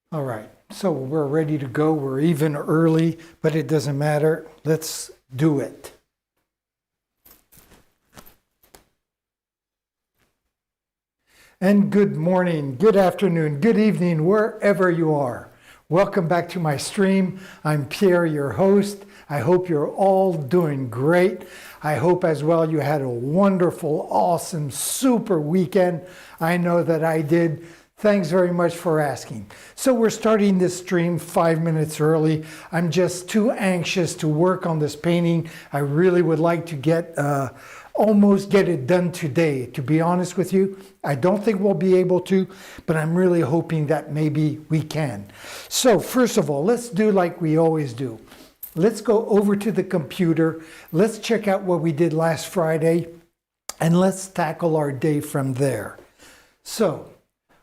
All right, so we're ready to go. We're even early, but it doesn't matter. Let's do it. And good morning, good afternoon, good evening, wherever you are. Welcome back to my stream. I'm Pierre, your host. I hope you're all doing great. I hope as well you had a wonderful, awesome, super weekend. I know that I did. Thanks very much for asking. So we're starting this stream 5 minutes early. I'm just too anxious to work on this painting. I really would like to almost get it done today. To be honest with you, I don't think we'll be able to, but I'm really hoping that maybe we can. So first of all, let's do like we always do. Let's go over to the computer. Let's check out what we did last Friday, and let's tackle our day from there. So,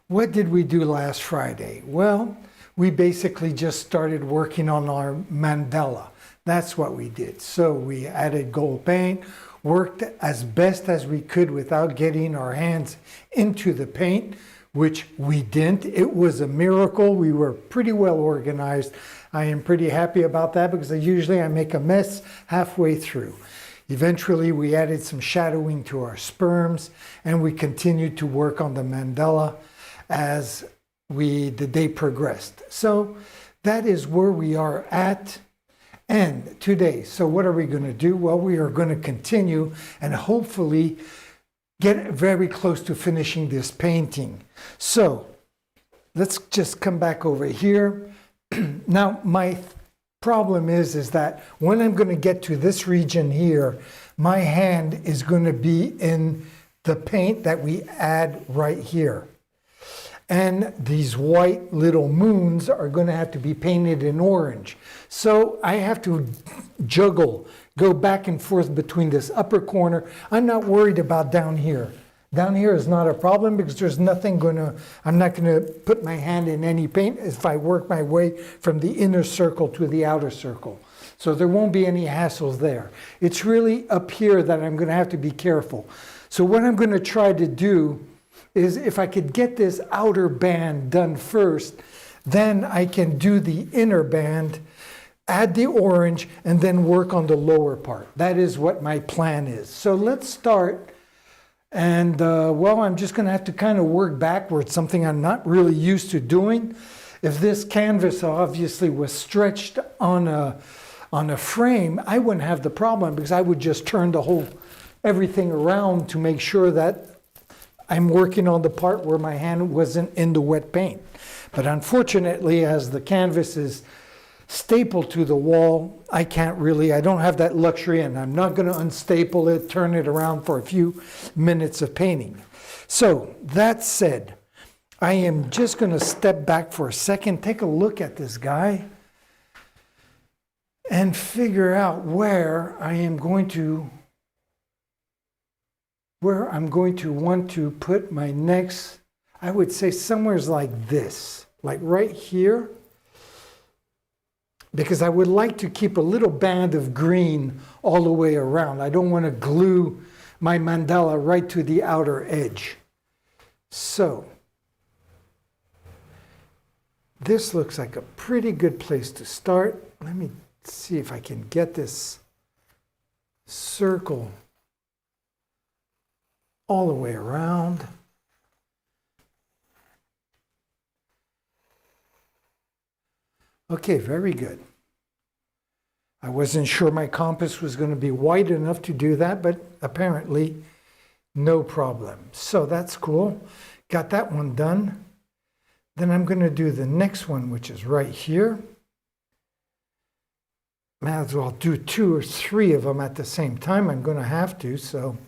what did we do last Friday? Well, we basically just started working on our mandala. That's what we did. So we added gold paint, worked as best as we could without getting our hands into the paint, which we didn't. It was a miracle. We were pretty well organized. I am pretty happy about that because usually I make a mess halfway through. Eventually, we added some shadowing to our sperms, and we continued to work on the mandala as the day progressed. So that is where we are at and today. So what are we going to do? Well, we are going to continue and hopefully get very close to finishing this painting. So let's just come back over here. Now, my problem is that when I'm going to get to this region here, my hand is going to be in the paint that we add right here. And these white little moons are going to have to be painted in orange. So I have to juggle, go back and forth between this upper corner. I'm not worried about down here. Down here is not a problem because there's nothing I'm not going to put my hand in any paint if I work my way from the inner circle to the outer circle. So there won't be any hassles there. It's really up here that I'm going to have to be careful. So what I'm going to try to do is if I could get this outer band done first, then I can do the inner band, add the orange, and then work on the lower part. That is what my plan is. So let's start. And well, I'm just going to have to kind of work backwards, something I'm not really used to doing. If this canvas obviously was stretched on a frame, I wouldn't have the problem because I would just turn everything around to make sure that I'm working on the part where my hand wasn't in the wet paint. But unfortunately, as the canvas is stapled to the wall, I don't have that luxury, and I'm not going to unstaple it, turn it around for a few minutes of painting. So that said, I am just going to step back for a second, take a look at this guy, and figure out where I'm going to want to put my next, I would say somewhere like this, like right here, because I would like to keep a little band of green all the way around. I don't want to glue my mandala right to the outer edge. So this looks like a pretty good place to start. Let me see if I can get this circle all the way around. Okay, very good. I wasn't sure my compass was going to be wide enough to do that, but apparently no problem. So that's cool. Got that one done. Then I'm going to do the next one, which is right here. Might as well do 2 or 3 of them at the same time. I'm going to have to, so.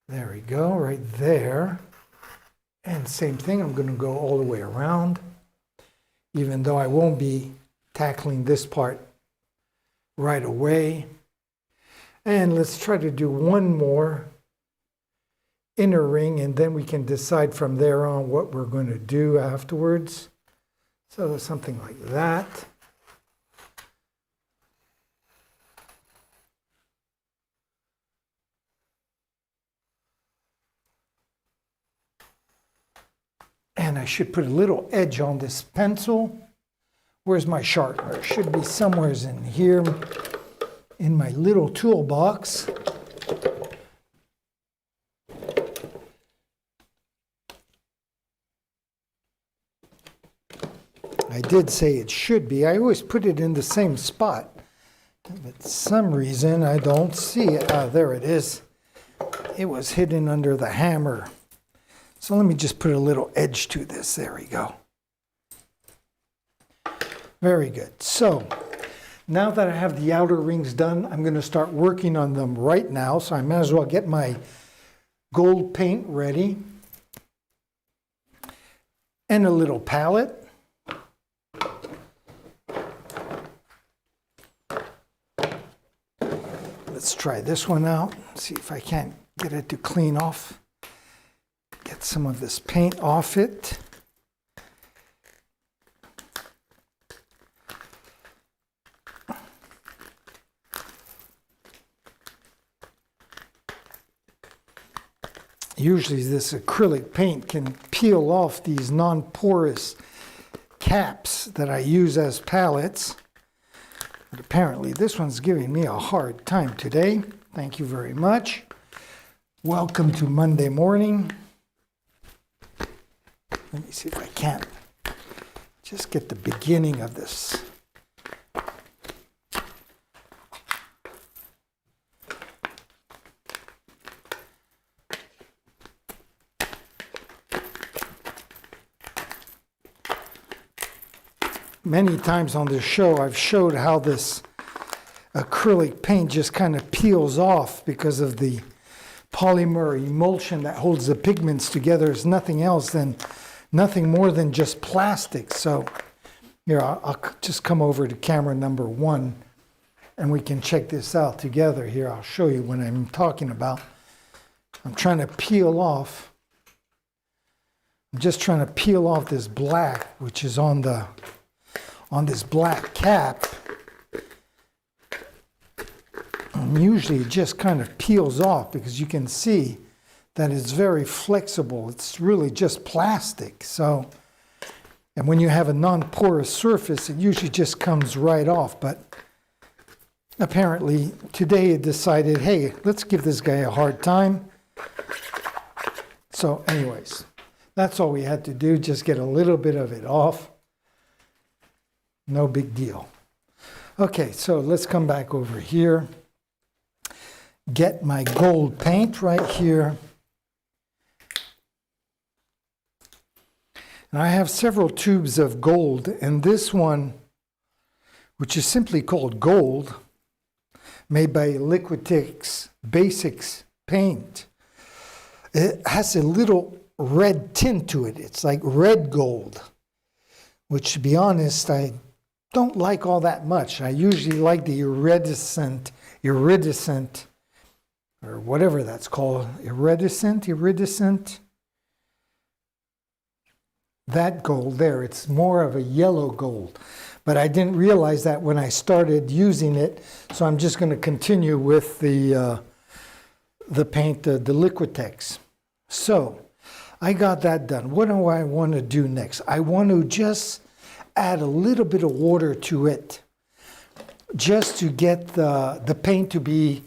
There we go, right there. And same thing, I'm going to go all the way around, even though I won't be tackling this part right away. And let's try to do one more inner ring, and then we can decide from there on what we're going to do afterwards. So something like that. And I should put a little edge on this pencil. Where's my sharpener? It should be somewhere in here in my little toolbox. I did say it should be. I always put it in the same spot. But for some reason I don't see it. Ah, there it is. It was hidden under the hammer. So let me just put a little edge to this. There we go. Very good. So now that I have the outer rings done, I'm going to start working on them right now. So I might as well get my gold paint ready and a little palette. Let's try this one out. See if I can't get it to clean off. Get some of this paint off it. Usually this acrylic paint can peel off these non-porous caps that I use as palettes. But apparently this one's giving me a hard time today. Thank you very much. Welcome to Monday morning. Let me see if I can't just get the beginning of this. Many times on this show, I've showed how this acrylic paint just kind of peels off because of the polymer emulsion that holds the pigments together. It's nothing else than nothing more than just plastic. So here, I'll just come over to camera number 1 and we can check this out together. Here, I'll show you what I'm talking about. I'm trying to peel off. I'm just trying to peel off this black, which is on this black cap. And usually it just kind of peels off because you can see that it's very flexible. It's really just plastic. So, and when you have a non-porous surface, it usually just comes right off. But apparently today it decided, hey, let's give this guy a hard time. So anyways, that's all we had to do, just get a little bit of it off. No big deal. Okay, so let's come back over here. Get my gold paint right here. And I have several tubes of gold, and this one, which is simply called gold, made by Liquitex Basics paint, it has a little red tint to it. It's like red gold, which, to be honest, I don't like all that much. I usually like the iridescent, or whatever that's called, iridescent. That gold there, it's more of a yellow gold. But I didn't realize that when I started using it, so I'm just going to continue with the paint, the Liquitex. So I got that done. What do I want to do next? I want to just add a little bit of water to it, just to get the paint to be,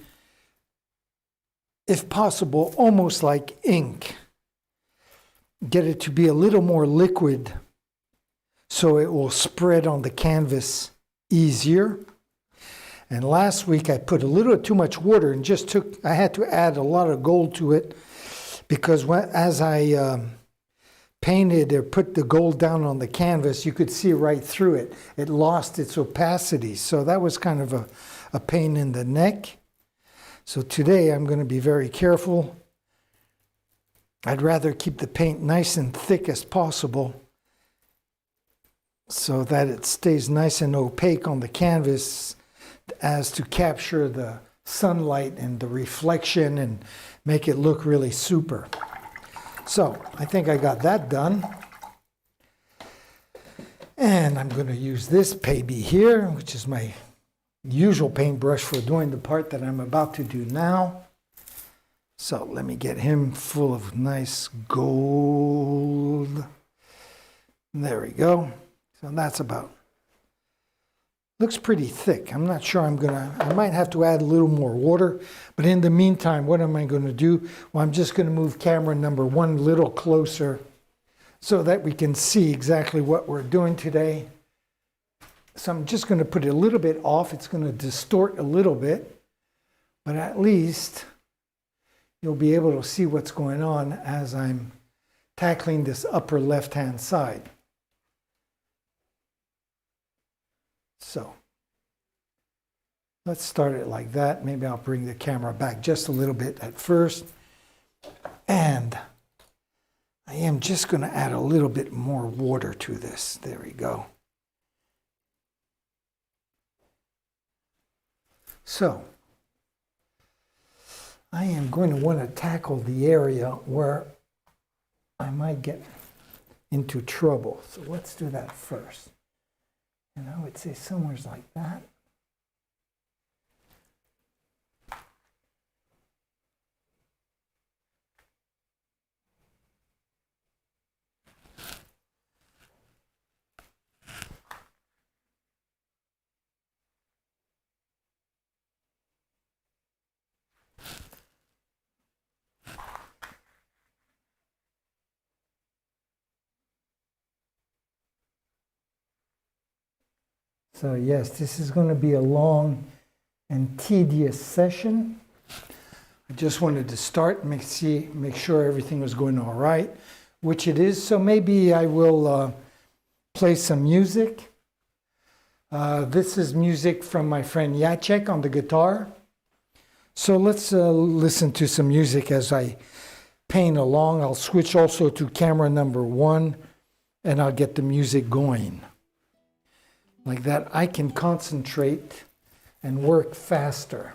if possible, almost like ink. Get it to be a little more liquid so it will spread on the canvas easier. And last week I put a little too much water and I had to add a lot of gold to it because as I painted or put the gold down on the canvas, you could see right through it. It lost its opacity. So that was kind of a pain in the neck. So today I'm going to be very careful. I'd rather keep the paint nice and thick as possible so that it stays nice and opaque on the canvas as to capture the sunlight and the reflection and make it look really super. So I think I got that done. And I'm going to use this baby here, which is my usual paintbrush for doing the part that I'm about to do now. So let me get him full of nice gold. There we go. So that's about, looks pretty thick. I'm not sure I might have to add a little more water, but in the meantime, what am I going to do? Well, I'm just going to move camera number 1 a little closer so that we can see exactly what we're doing today. So I'm just going to put it a little bit off. It's going to distort a little bit, but at least you'll be able to see what's going on as I'm tackling this upper left-hand side. So let's start it like that. Maybe I'll bring the camera back just a little bit at first. And I am just going to add a little bit more water to this. There we go. So I am going to want to tackle the area where I might get into trouble. So let's do that first. And I would say somewhere like that. So yes, this is going to be a long and tedious session. I just wanted to start and make sure everything was going all right, which it is. So maybe I will play some music. This is music from my friend Jacek on the guitar. So let's listen to some music as I paint along. I'll switch also to camera number 1 and I'll get the music going. Like that, I can concentrate and work faster.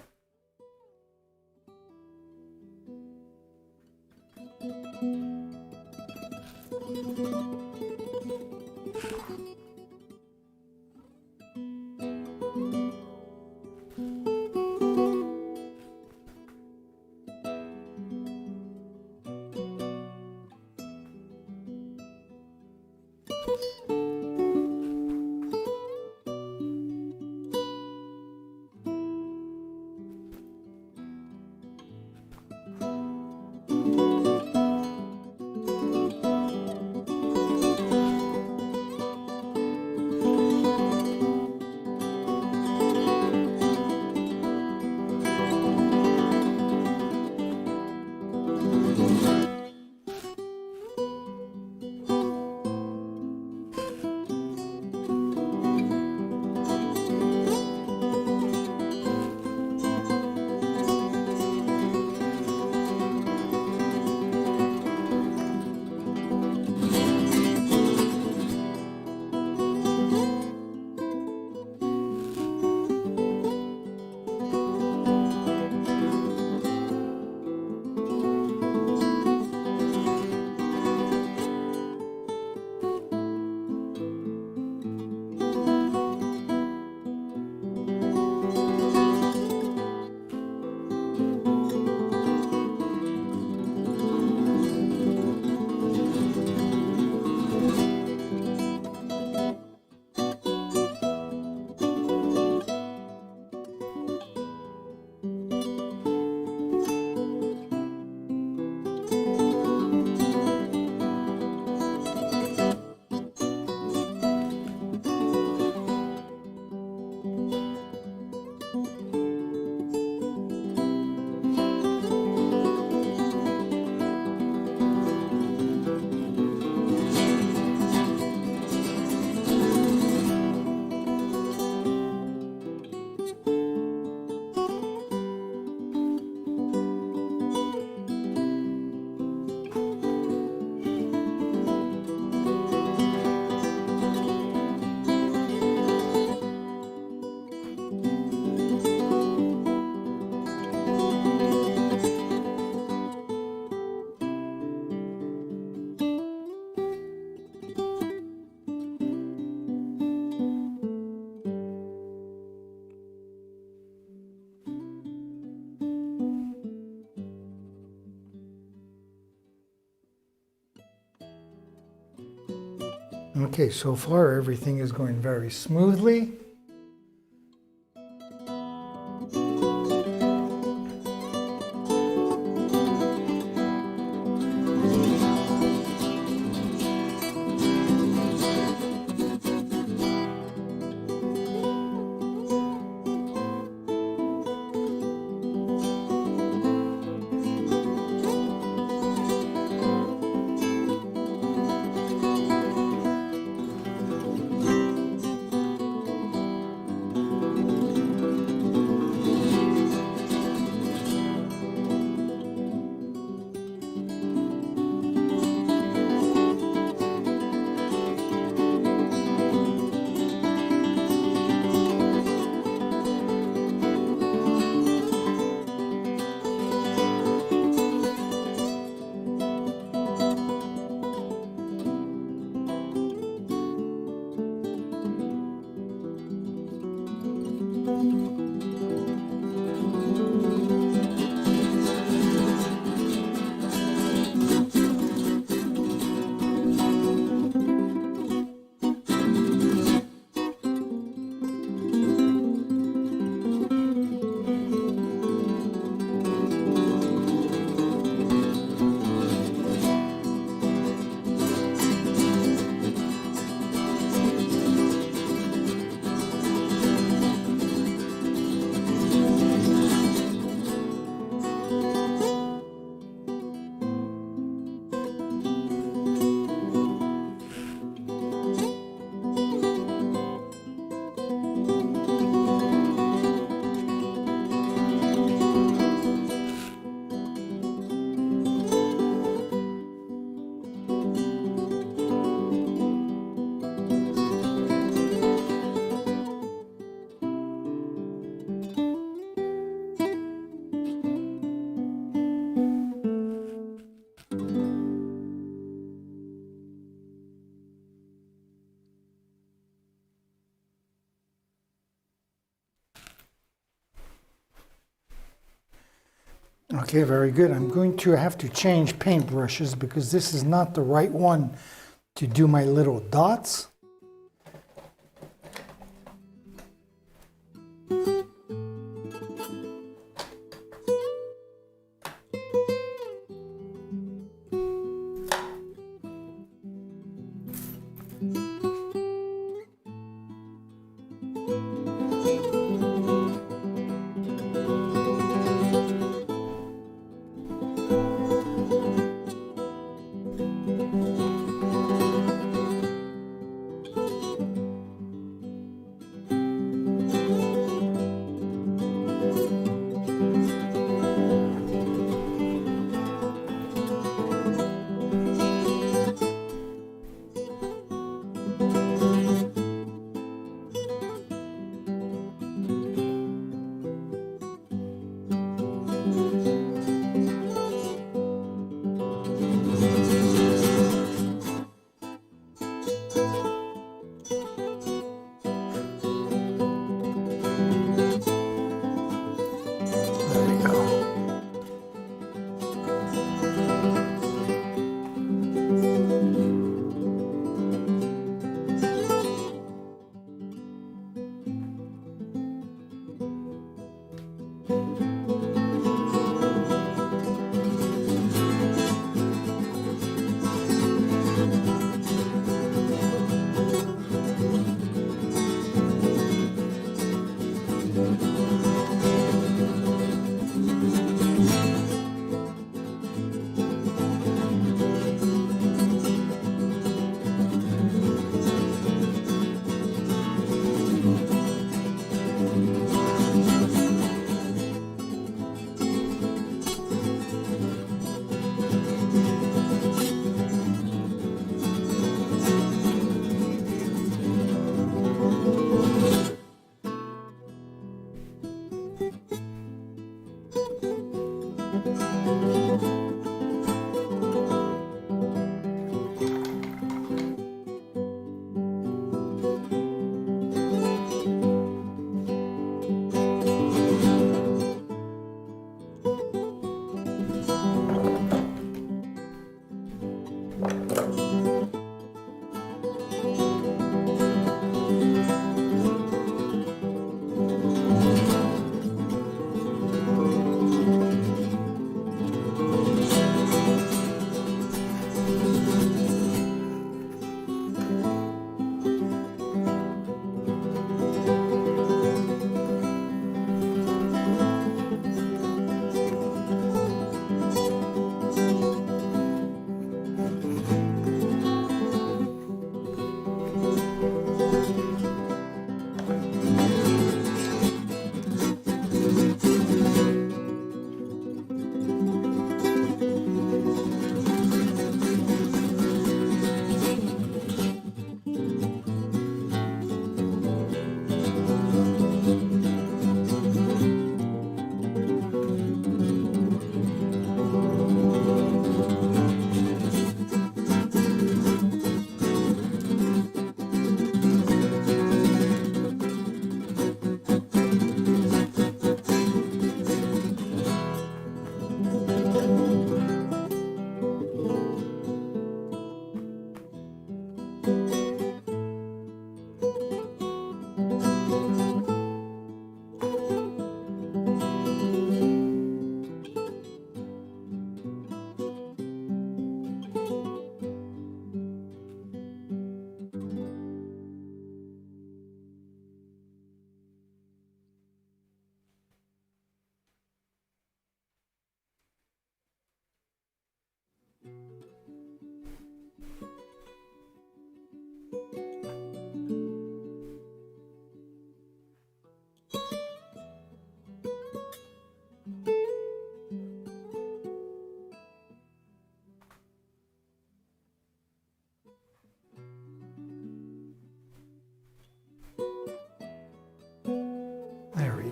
Okay, so far everything is going very smoothly. Okay, very good. I'm going to have to change paintbrushes because this is not the right one to do my little dots.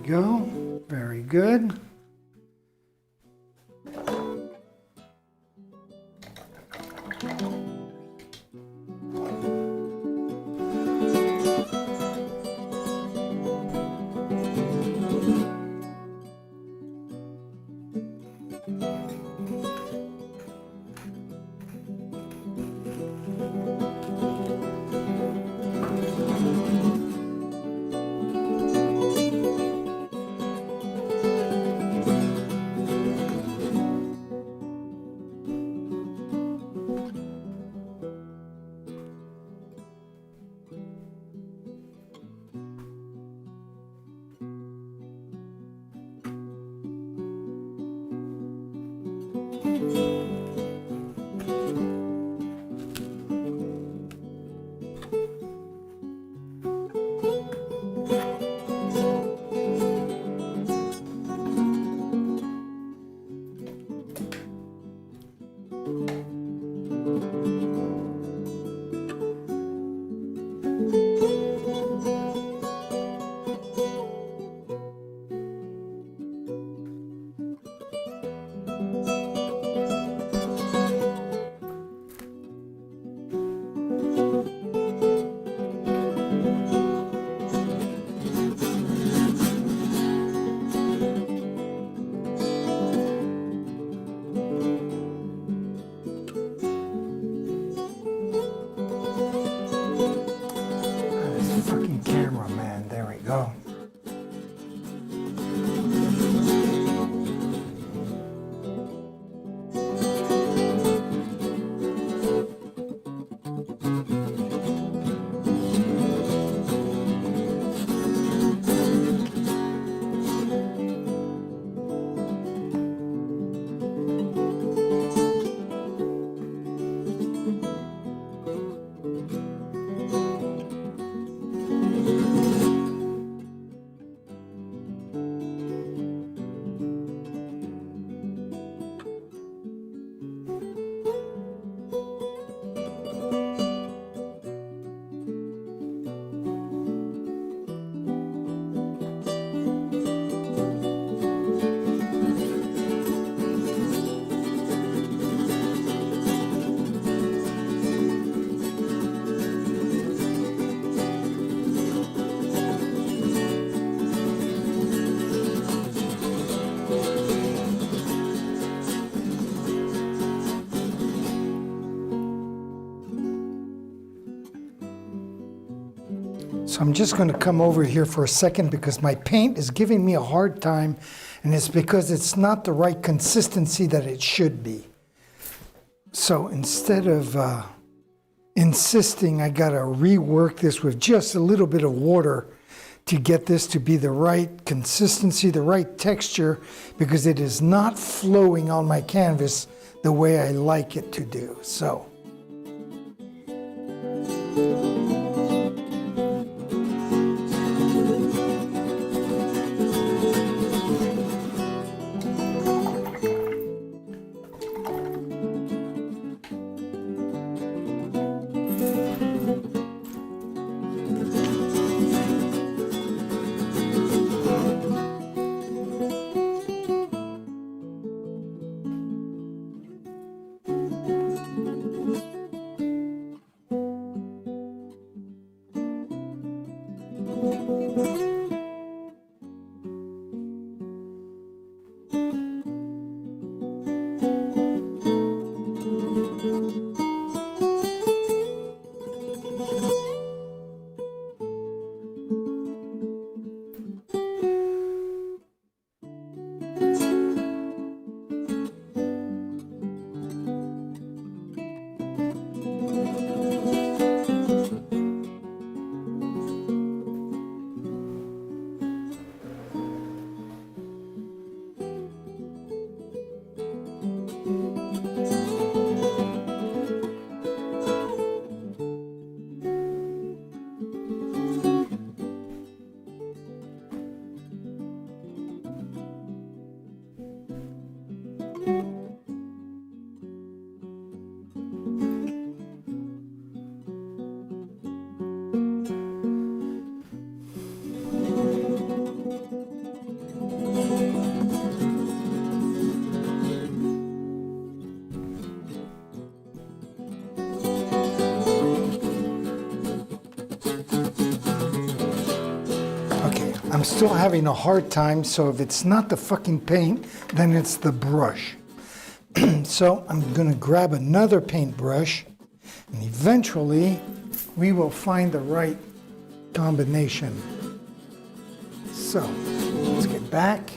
go. Very good. Fucking camera, man. There we go. So I'm just going to come over here for a second because my paint is giving me a hard time, and it's because it's not the right consistency that it should be. So instead of insisting I got to rework this with just a little bit of water to get this to be the right consistency, the right texture, because it is not flowing on my canvas the way I like it to do. So. still having a hard time, so if it's not the fucking paint, then it's the brush. So I'm gonna grab another paintbrush, and eventually we will find the right combination. So let's get back.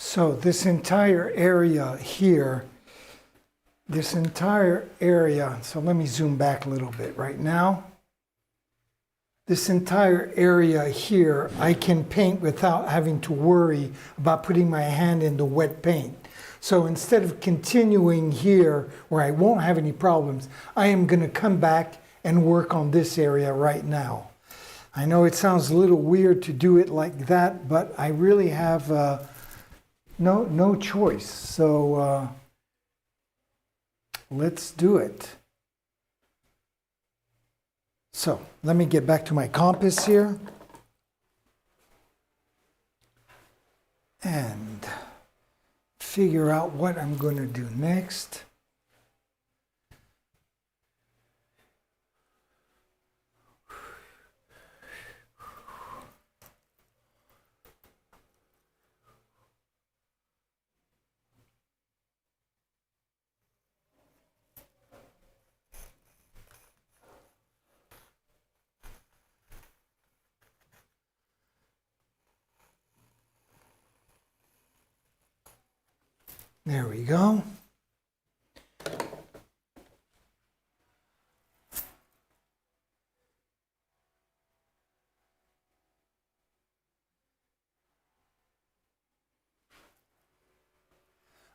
So this entire area here, so let me zoom back a little bit right now. This entire area here, I can paint without having to worry about putting my hand in the wet paint. So instead of continuing here where I won't have any problems, I am going to come back and work on this area right now. I know it sounds a little weird to do it like that, but I really have no choice. So let's do it. So let me get back to my compass here. And figure out what I'm going to do next. There we go.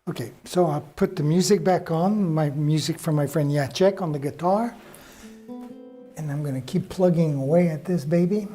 Okay, so I'll put the music back on, my music from my friend Jacek on the guitar. And I'm going to keep plugging away at this baby.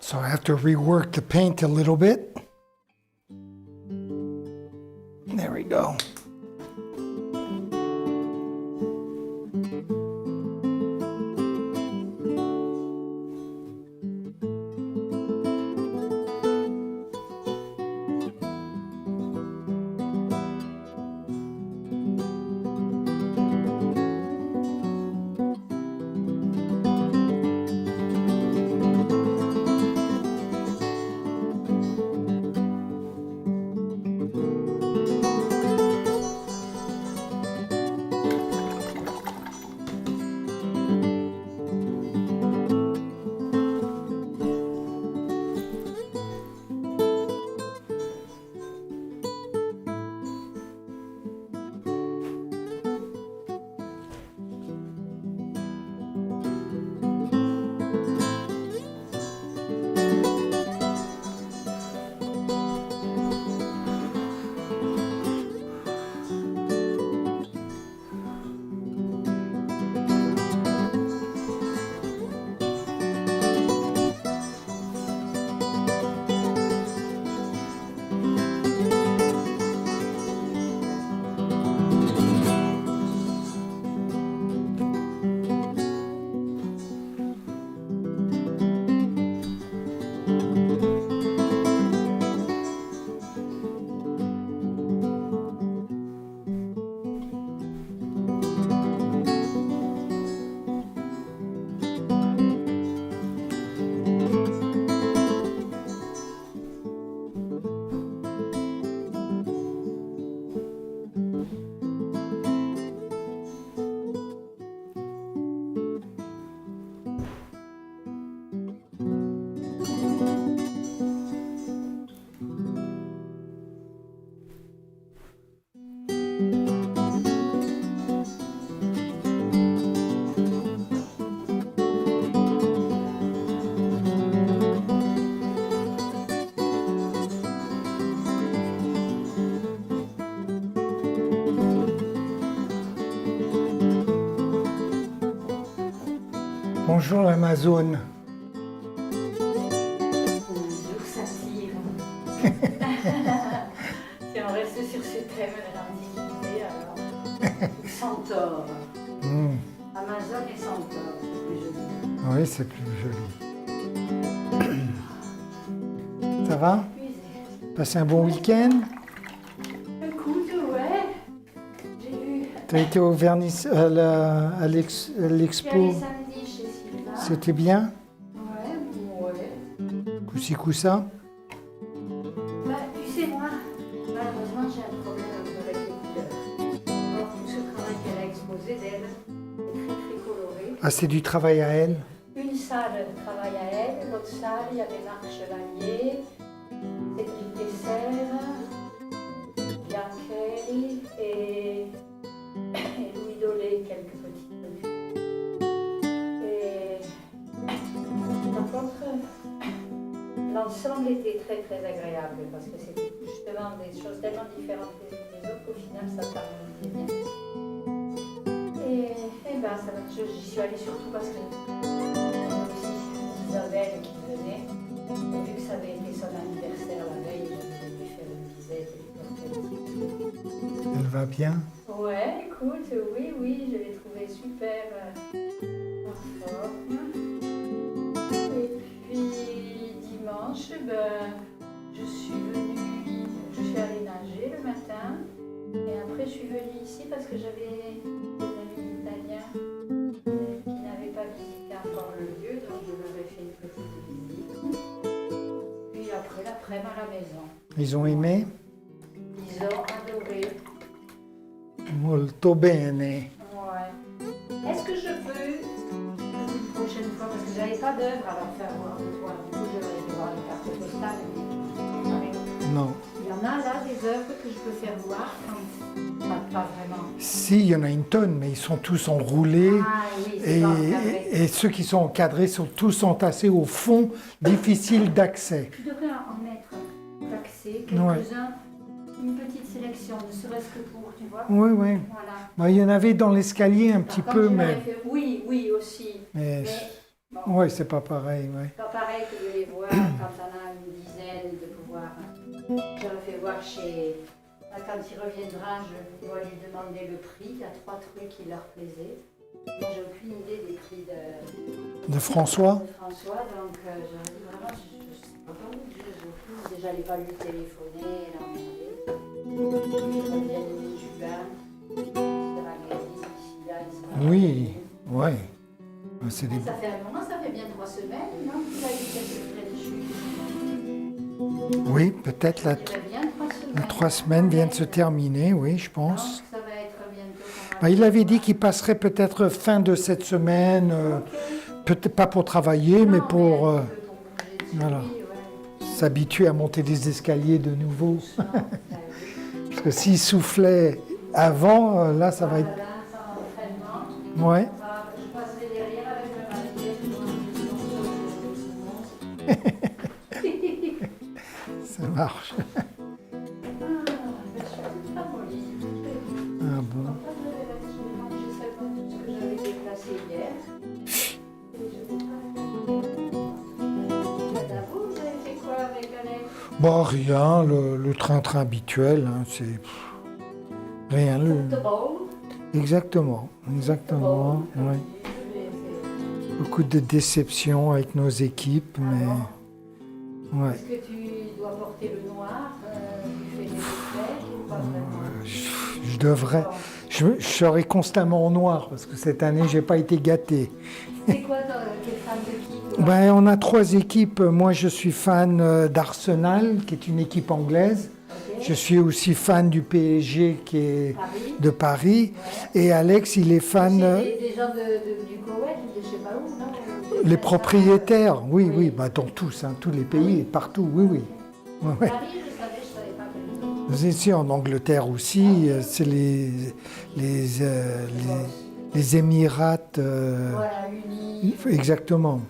So I have to rework the paint a little bit. There we go. Bonjour Amazon. Bonjour Satire. Si on reste sur ce thème de l'Antiquité, alors. Centaure. Amazon et Centaure, c'est plus joli. Oui, c'est plus joli. Ça va? Passé un bon week-end? Écoute, ouais. J'ai vu. Tu as été au vernis à Je suis l'expo? allée samedi chez Sylvain. C'était bien? Ouais. Coussi coussa? Bah, tu sais, moi, malheureusement, j'ai un problème un peu avec les couleurs. Or, tout ce travail qu'elle a exposé d'elle est très, très coloré. Ah, c'est du travail à elle? Une salle de travail à elle, l'autre salle, il y avait Marc Chevalier, Cédric Dessert, Biancheri et Louis Dolé, quelques petits trucs. Et par contre, l'ensemble était très très agréable parce que c'était justement des choses tellement différentes les unes des autres qu'au final ça s'harmonisait bien. Et ben, j'y suis allée surtout parce que aussi Isabelle qui venait, et vu que ça avait été son anniversaire la veille, je voulais faire une visite et lui porter un petit peu. Elle va bien? Ouais, écoute, oui, je l'ai trouvé super en forme. Et puis dimanche, ben, je suis allée nager le matin. Et après, je suis venue ici parce que j'avais des amis italiens qui n'avaient pas visité encore le lieu, donc je leur ai fait une petite visite. Puis après, l'après-midi à la maison. Ils ont aimé? Ils ont adoré. Molto bene. Ouais. Est-ce que je peux, une prochaine fois, parce que j'avais pas d'œuvre à leur faire voir de toi, du coup, je vais aller voir les cartes postales. Mais Non. il y en a là des œuvres que je peux faire voir quand pas vraiment. Si, il y en a une tonne, mais ils sont tous enroulés. Ah oui, c'est pas encadré. Et ceux qui sont encadrés sont tous entassés au fond, difficiles d'accès. Tu devrais en mettre d'accès, Ouais. quelques-uns, une petite sélection, ne serait-ce que pour, tu vois. Oui, oui. Voilà. Bah, il y en avait dans l'escalier un petit Quand peu, tu mais... l'avais fait- oui, aussi. mais Mais Bon, Oui, c'est pas pareil, ouais. pas pareil que de les voir quand on a une dizaine, de pouvoir. Je le fais voir chez. Quand il reviendra, je dois lui demander le prix. Il y a 3 trucs qui leur plaisaient. Moi, j'ai aucune idée des prix De François? de François, donc j'aurais dit vraiment, je sais pas comment dire, j'ai aucune. Déjà, j'ai pas lui téléphoner, l'emmerder. Je reviens le juin, c'est la guérison, d'ici là, il sera. Oui, ouais. C'est des... Ça fait un moment, ça fait bien 3 semaines, non? Il a eu quelques frais de chute. Oui, peut-être Il y avait bien 3 semaines. la 3 semaines viennent de se terminer, oui, je pense. Donc, ça va être bientôt. Bah, il avait dit qu'il passerait peut-être fin de cette semaine, peut-être pas pour travailler, mais pour voilà, s'habituer à monter des escaliers de nouveau. Parce que s'il soufflait avant, là, ça va être... Ouais. Je passerai derrière avec ma mallette. Ça marche. Ah bon. Bon, rien, le train-train habituel, hein, c'est rien. Exactement, exactement. Ouais. Beaucoup de déceptions avec nos équipes, mais ouais. Est-ce que tu dois porter le noir? Tu fais des effets ou pas vraiment? Je devrais. Je serai constamment en noir parce que cette année, j'ai pas été gâté. C'est quoi quel fan de qui toi? Ben, on a 3 équipes. Moi, je suis fan d'Arsenal, qui est une équipe anglaise. Okay. Je suis aussi fan du PSG, qui est Paris. de Paris. Ouais. Et Alex, il est fan... C'est des gens du Koweït ou de je sais pas où, non? Les propriétaires, oui, oui, bah, dans tous, hein, tous les pays, partout, oui, oui. Ouais, ouais. Paris, je savais pas que... Vous étiez en Angleterre aussi, c'est les Émirats. Voilà, unis. Exactement.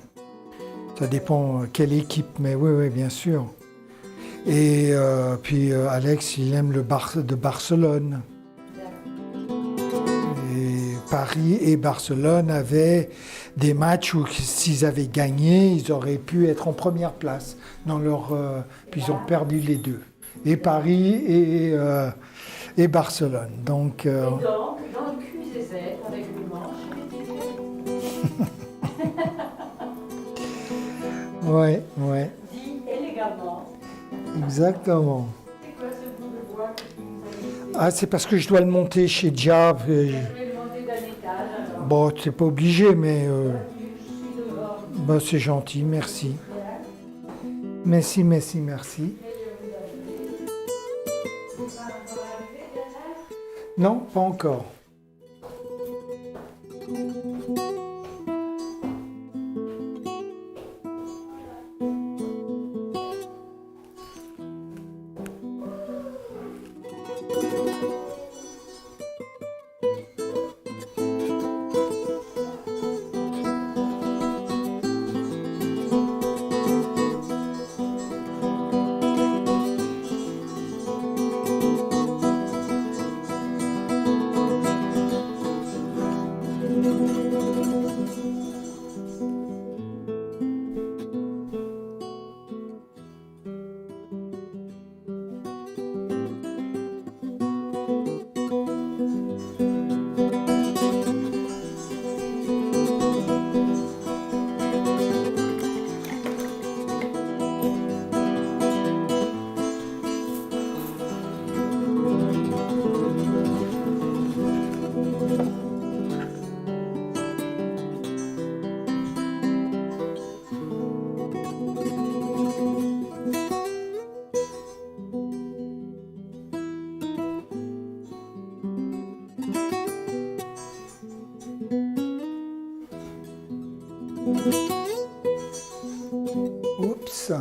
Ça dépend quelle équipe, mais oui, oui, bien sûr. Et puis Alex, il aime le de Barcelone. Et Paris et Barcelone avaient des matchs où s'ils avaient gagné, ils auraient pu être en première place dans leur. Puis ils ont perdu les deux. Et Paris et Barcelone. Donc, et donc, dans le QZZ, avec le manche, ouais, ouais. dit élégamment. Exactement. C'est quoi ce bout de bois que tu Ah, c'est parce que je dois le monter chez Dia. Je vais le monter d'un étage alors. Bon, c'est pas obligé, mais Je suis devant. bah, c'est gentil, merci. Merci, merci, merci. Non, pas encore. Oups.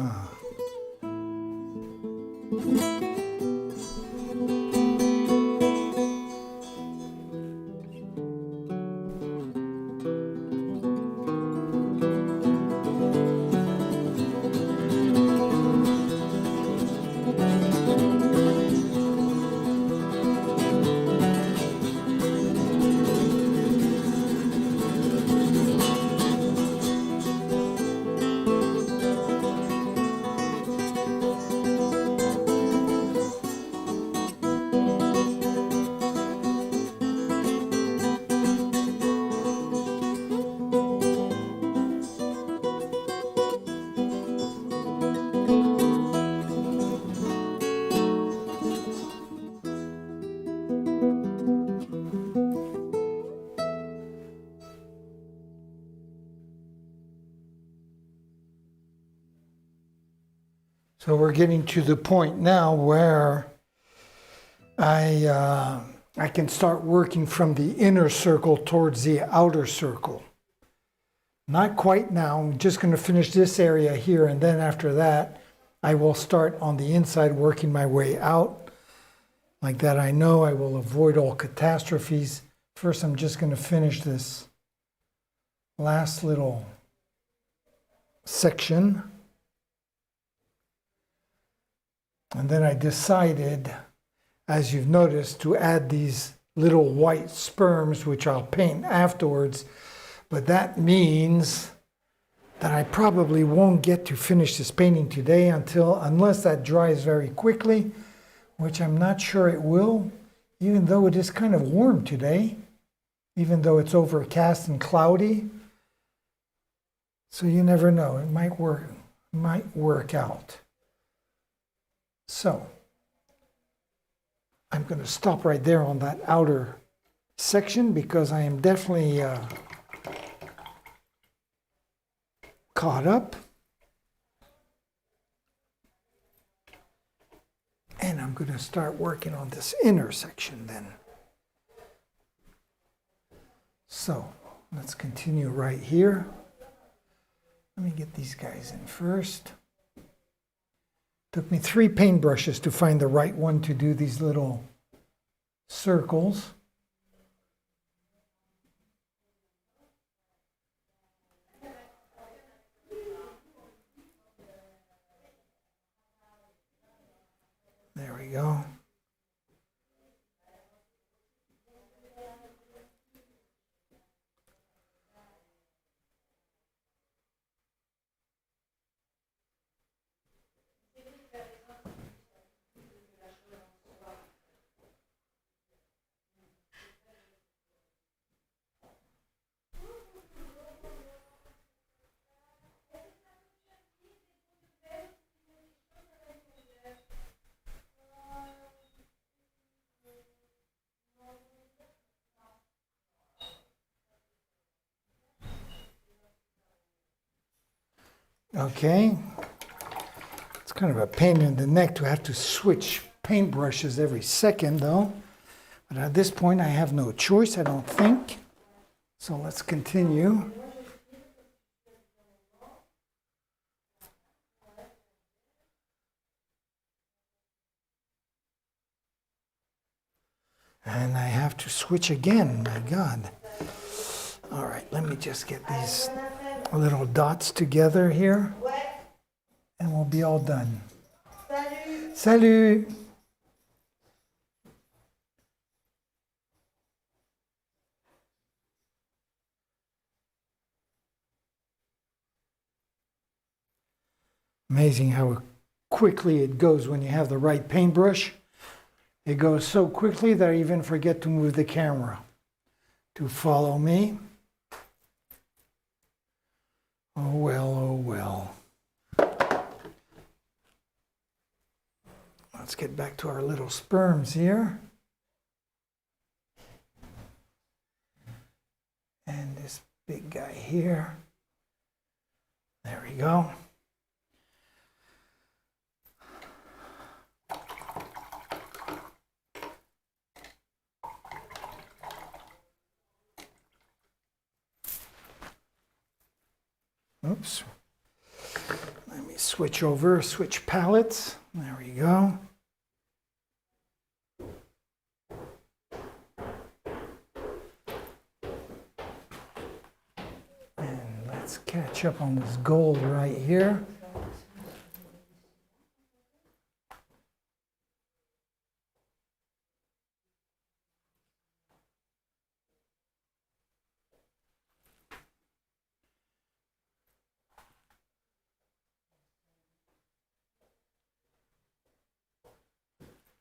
So we're getting to the point now where I can start working from the inner circle towards the outer circle. Not quite now, I'm just going to finish this area here, and then after that I will start on the inside working my way out. Like that I know I will avoid all catastrophes. First I'm just going to finish this last little section. And then I decided, as you've noticed, to add these little white sperms, which I'll paint afterwards. But that means that I probably won't get to finish this painting today unless that dries very quickly, which I'm not sure it will, even though it is kind of warm today, even though it's overcast and cloudy. So you never know, it might work out. So I'm going to stop right there on that outer section because I am definitely caught up. And I'm going to start working on this inner section then. So let's continue right here. Let me get these guys in first. Took me 3 paintbrushes to find the right one to do these little circles. There we go. Okay, it's kind of a pain in the neck to have to switch paintbrushes every second though. But at this point I have no choice, I don't think. So let's continue. And I have to switch again, my God. All right, let me just get these little dots together here, and we'll be all done. Salut! Amazing how quickly it goes when you have the right paintbrush. It goes so quickly that I even forget to move the camera to follow me. Oh well, oh well. Let's get back to our little sperms here. And this big guy here. There we go. Oops. Let me switch palettes. There we go. And let's catch up on this gold right here.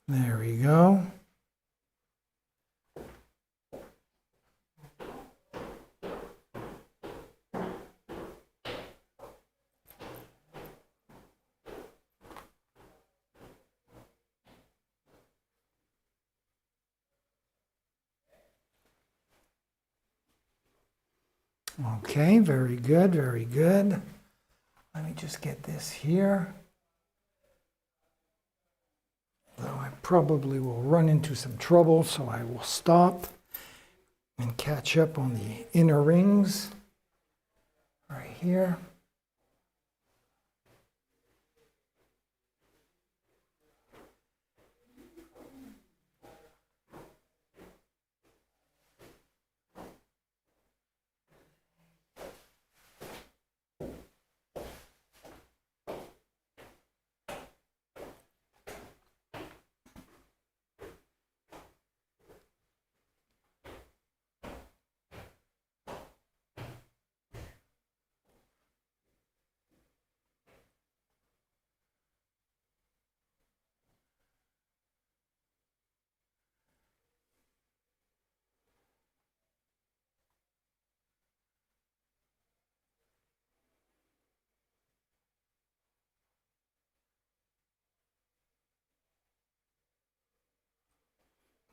There we go. Okay, very good, very good. Let me just get this here. probably will run into some trouble, so I will stop and catch up on the inner rings right here.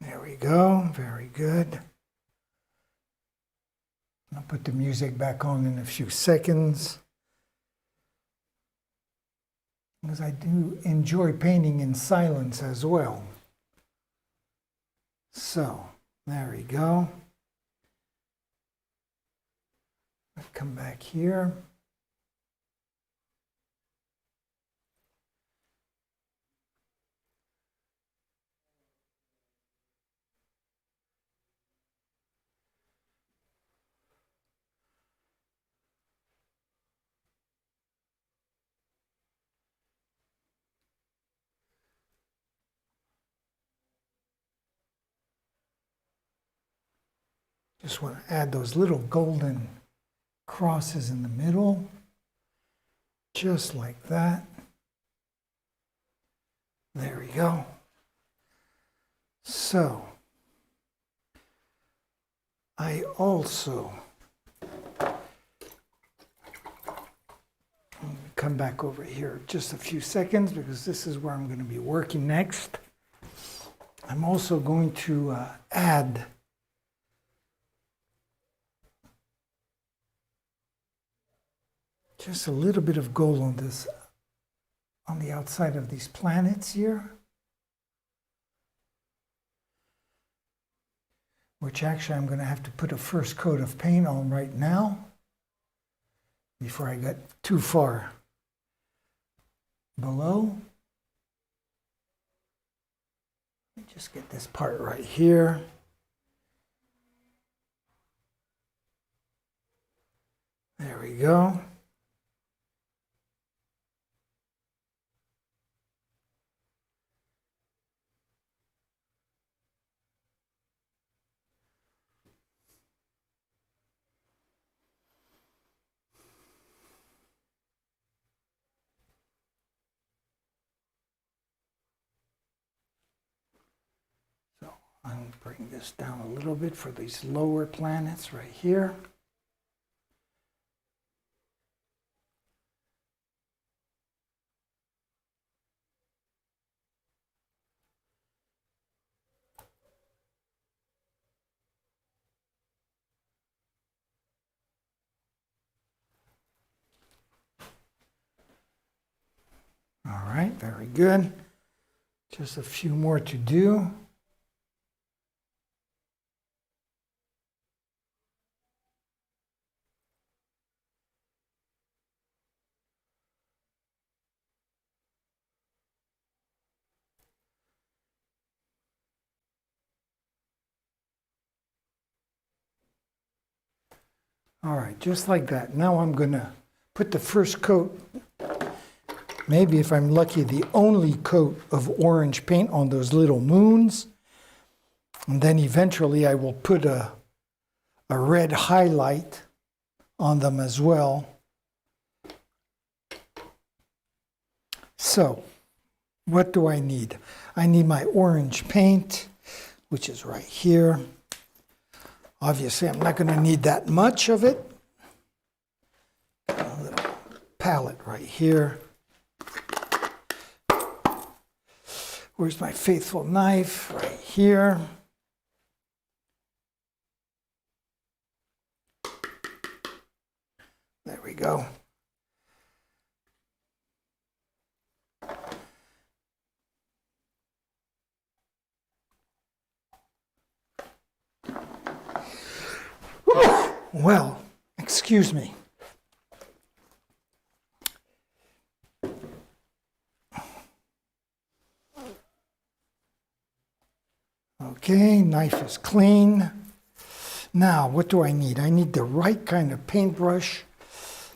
There we go, very good. I'll put the music back on in a few seconds, because I do enjoy painting in silence as well. So, there we go. I'll come back here. Just want to add those little golden crosses in the middle, just like that. There we go. So, I also come back over here just a few seconds, because this is where I'm going to be working next. I'm also going to add just a little bit of gold on this, on the outside of these planets here, which actually I'm going to have to put a first coat of paint on right now before I get too far below. Let me just get this part right here. There we go. I'm going to bring this down a little bit for these lower planets right here. All right, very good. Just a few more to do. All right, just like that. Now I'm going to put the first coat, maybe if I'm lucky, the only coat of orange paint on those little moons. And then eventually I will put a red highlight on them as well. So, what do I need? I need my orange paint, which is right here. Obviously, I'm not going to need that much of it. A little palette right here. Where's my faithful knife? Right here. There we go. Excuse me. Okay, knife is clean. Now, what do I need? I need the right kind of paintbrush.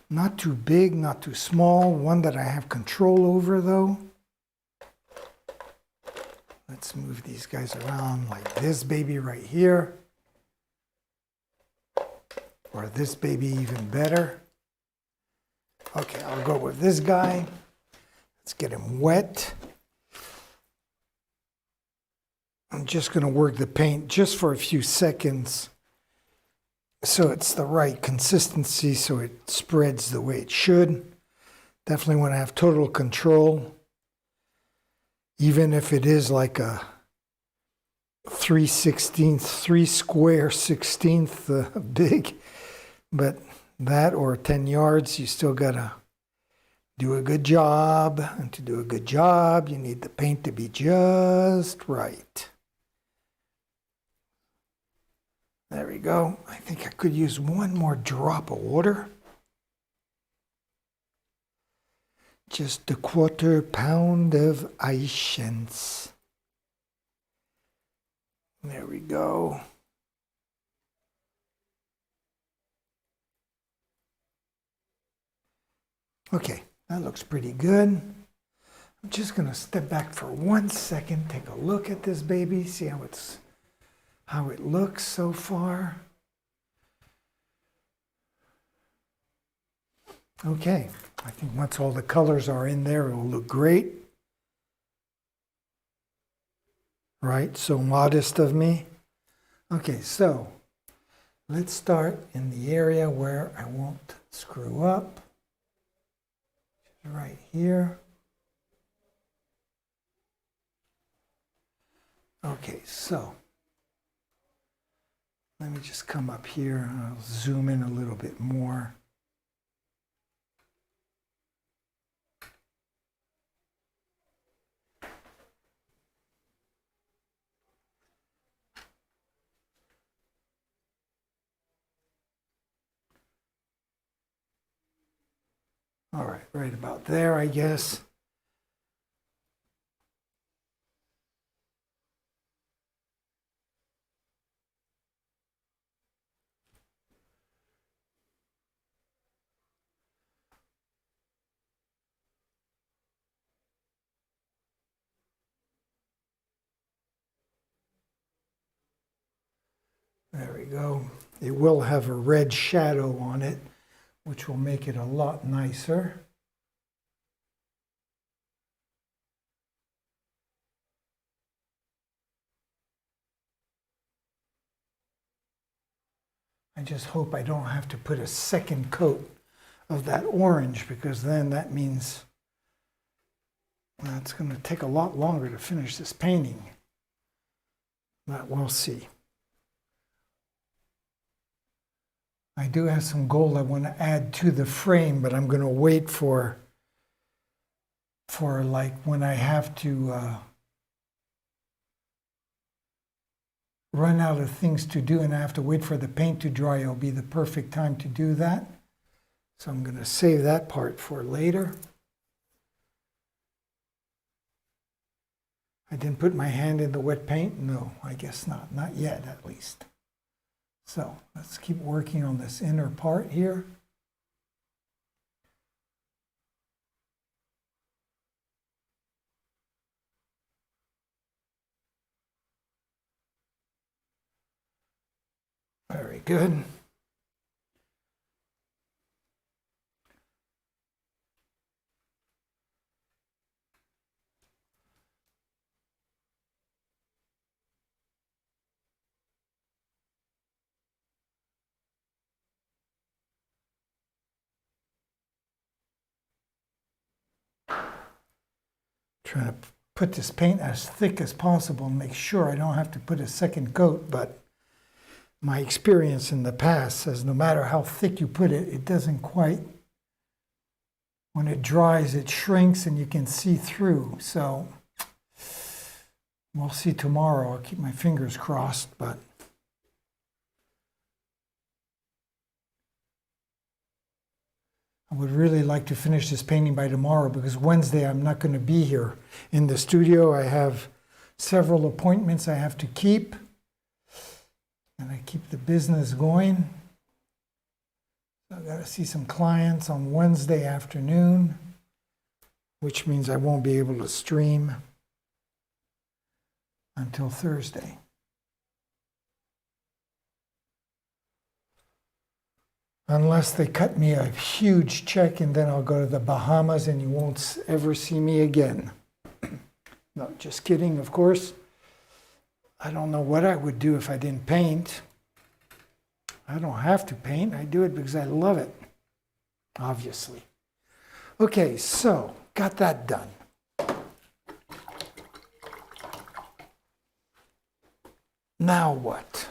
Not too big, not too small. One that I have control over, though. Let's move these guys around like this baby right here. Or this baby even better. Okay, I'll go with this guy. Let's get him wet. I'm just going to work the paint just for a few seconds so it's the right consistency, so it spreads the way it should. Definitely want to have total control, even if it is like a 3 square 16th big, but that or 10 yards, you still got to do a good job. And to do a good job, you need the paint to be just right. There we go. I think I could use one more drop of water. Just a 1/4 pound of essence. There we go. Okay, that looks pretty good. I'm just going to step back for 1 second, take a look at this baby, see how it looks so far. Okay, I think once all the colors are in there, it will look great. Right, so modest of me. Okay, so let's start in the area where I won't screw up. Right here. Okay, so let me just come up here and I'll zoom in a little bit more. All right, right about there, I guess. There we go. It will have a red shadow on it, which will make it a lot nicer. I just hope I don't have to put a second coat of that orange, because then that means it's going to take a lot longer to finish this painting. But we'll see. I do have some gold I want to add to the frame, but I'm going to wait for like when I have to run out of things to do and I have to wait for the paint to dry. It'll be the perfect time to do that. So I'm going to save that part for later. I didn't put my hand in the wet paint? No, I guess not. Not yet, at least. So let's keep working on this inner part here. Very good. Trying to put this paint as thick as possible and make sure I don't have to put a second coat, but my experience in the past says no matter how thick you put it, it doesn't quite, when it dries, it shrinks and you can see through. So we'll see tomorrow. I'll keep my fingers crossed, but I would really like to finish this painting by tomorrow because Wednesday I'm not going to be here in the studio. I have several appointments I have to keep, and I keep the business going. I've got to see some clients on Wednesday afternoon, which means I won't be able to stream until Thursday. Unless they cut me a huge check and then I'll go to the Bahamas and you won't ever see me again. No, just kidding, of course. I don't know what I would do if I didn't paint. I don't have to paint. I do it because I love it, obviously. Okay, so got that done. Now what?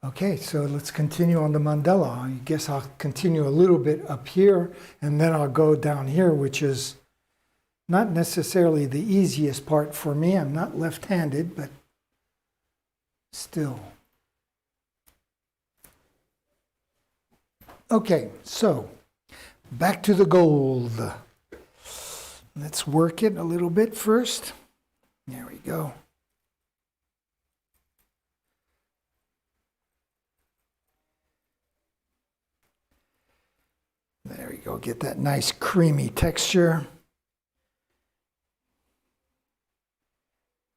Okay, so let's continue on the mandala. I guess I'll continue a little bit up here, and then I'll go down here, which is not necessarily the easiest part for me. I'm not left-handed, but still. Okay, so back to the gold. Let's work it a little bit first. There we go. There we go, get that nice creamy texture.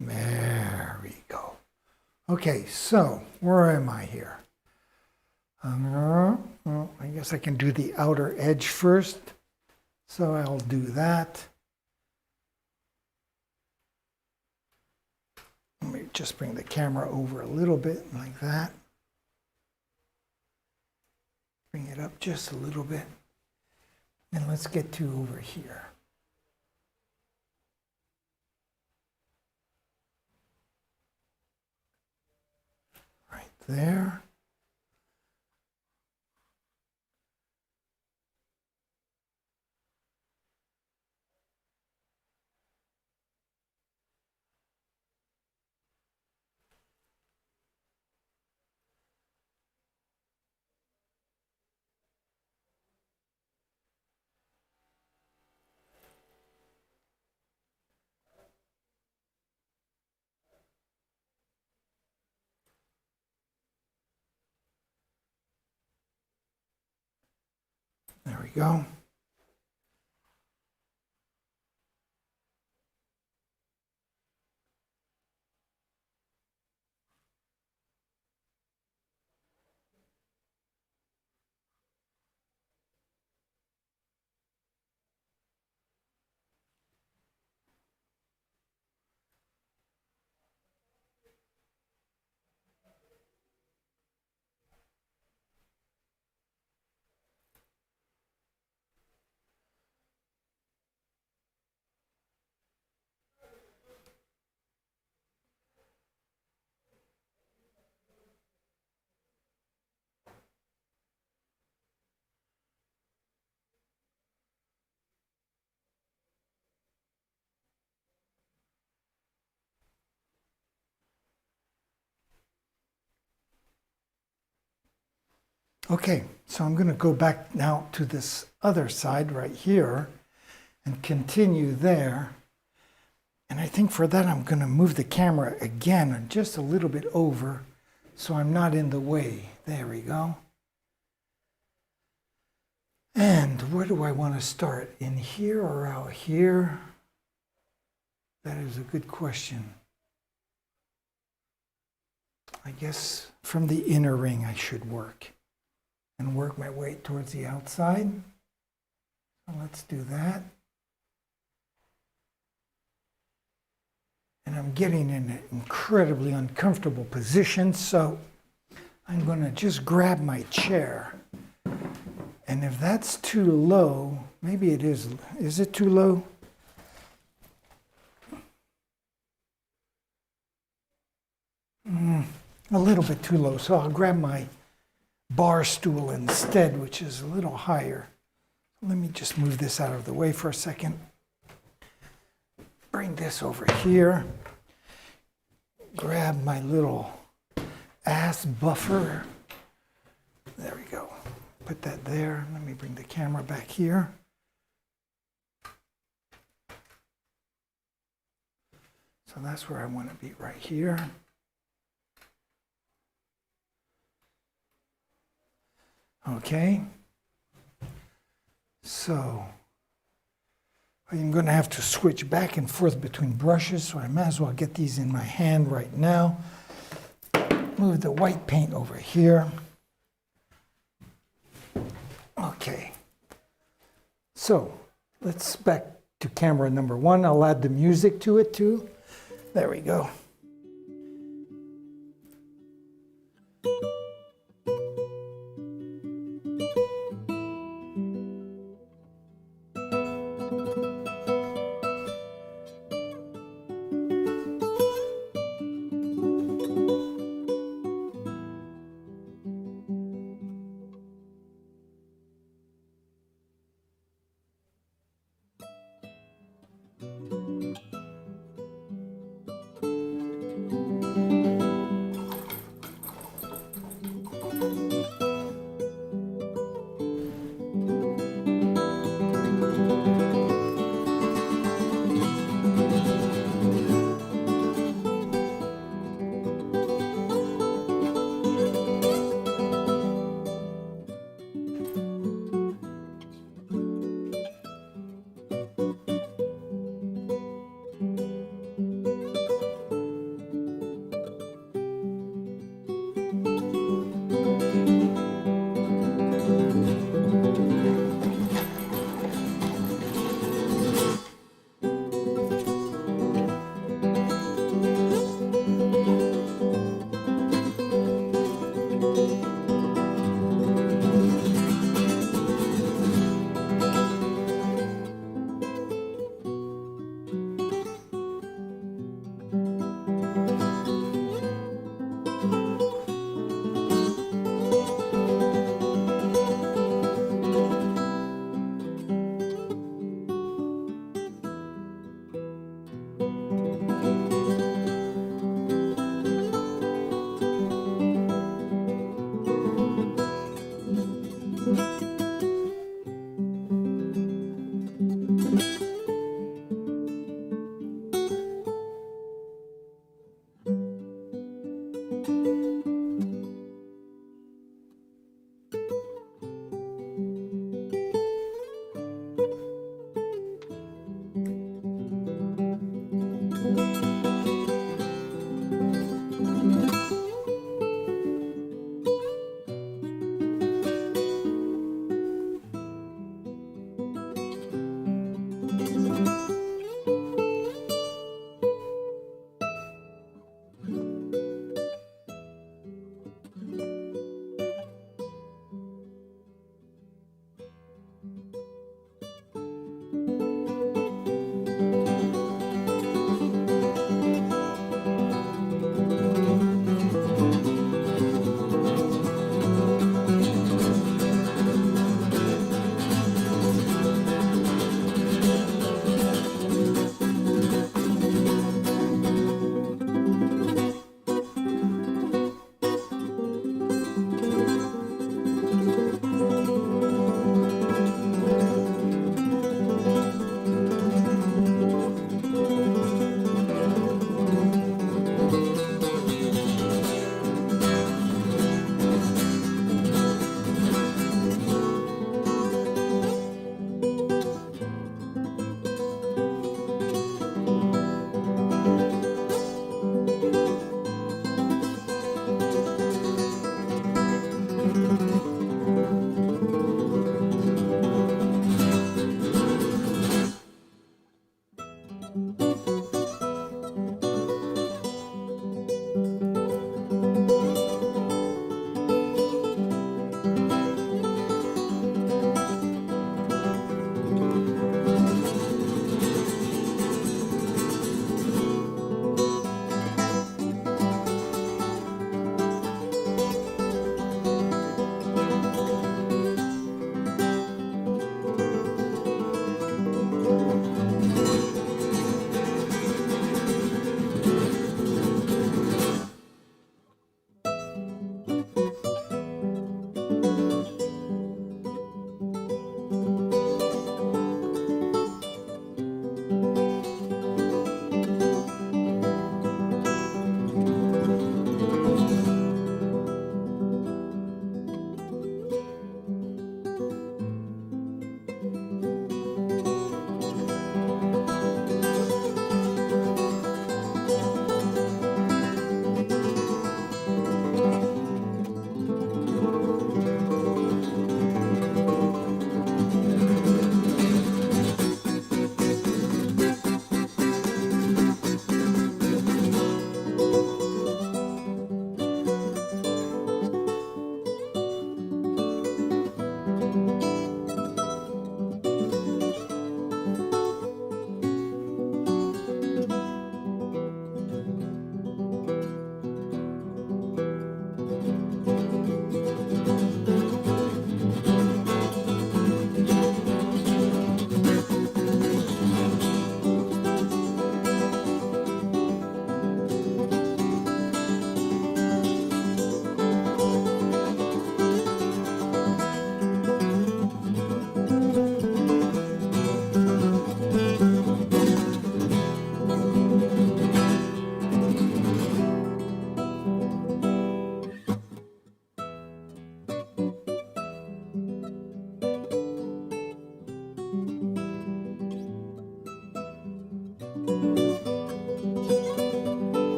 There we go. Okay, so where am I here? Well, I guess I can do the outer edge first. So I'll do that. Let me just bring the camera over a little bit like that. Bring it up just a little bit. And let's get to over here. Right there. There we go. Okay, so I'm going to go back now to this other side right here and continue there. And I think for that I'm going to move the camera again just a little bit over so I'm not in the way. There we go. And where do I want to start? In here or out here? That is a good question. I guess from the inner ring I should work and work my way towards the outside. So let's do that. And I'm getting in an incredibly uncomfortable position, so I'm going to just grab my chair. And if that's too low, maybe it is. Is it too low? A little bit too low, so I'll grab my bar stool instead, which is a little higher. Let me just move this out of the way for a second. Bring this over here. Grab my little ass buffer. There we go. Put that there. Let me bring the camera back here. So that's where I want to be, right here. Okay. So I'm going to have to switch back and forth between brushes, so I might as well get these in my hand right now. Move the white paint over here. Okay. So let's back to camera number 1. I'll add the music to it too. There we go.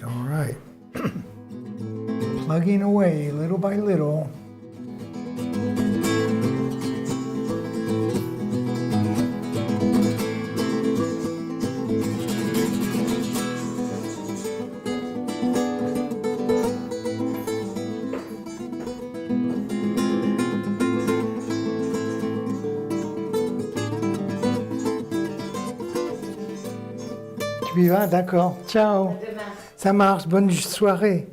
All right. Plugging away little by little. Tu y vas, d'accord. Ciao. Demain. Ça marche, bonne soirée.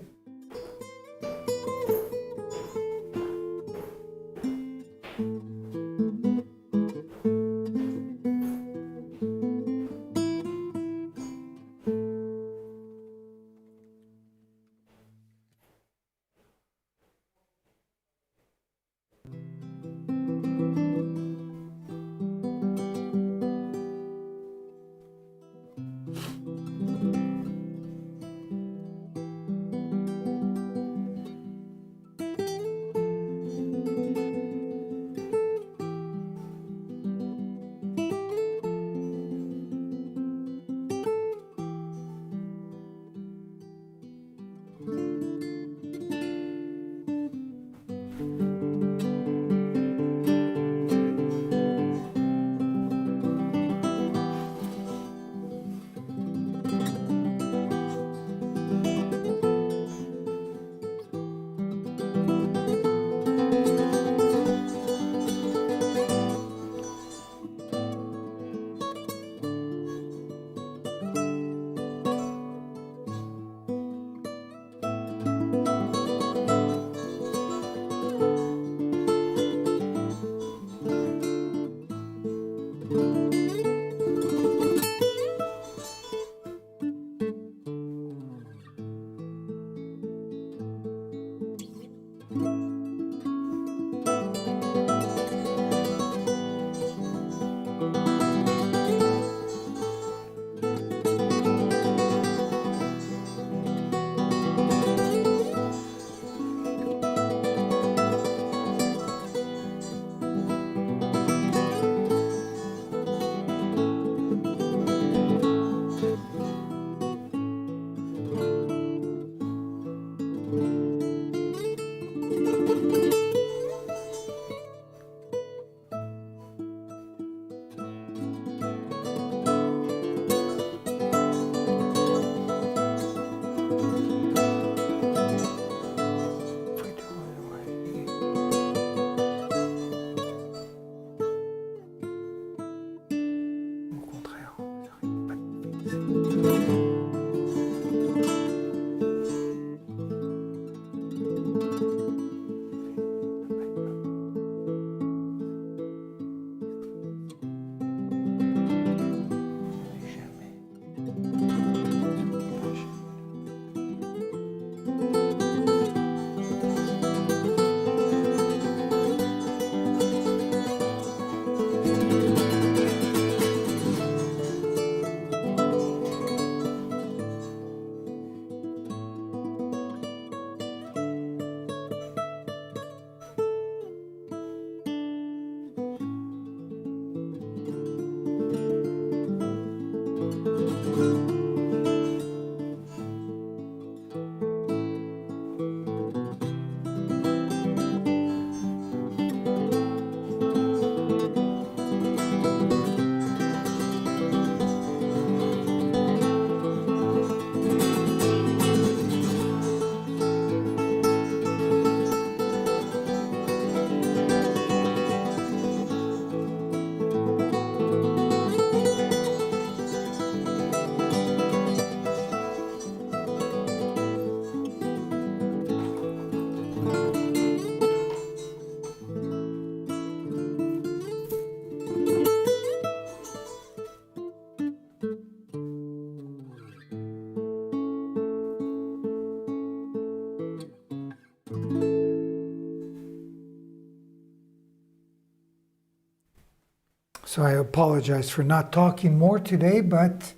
So I apologize for not talking more today, but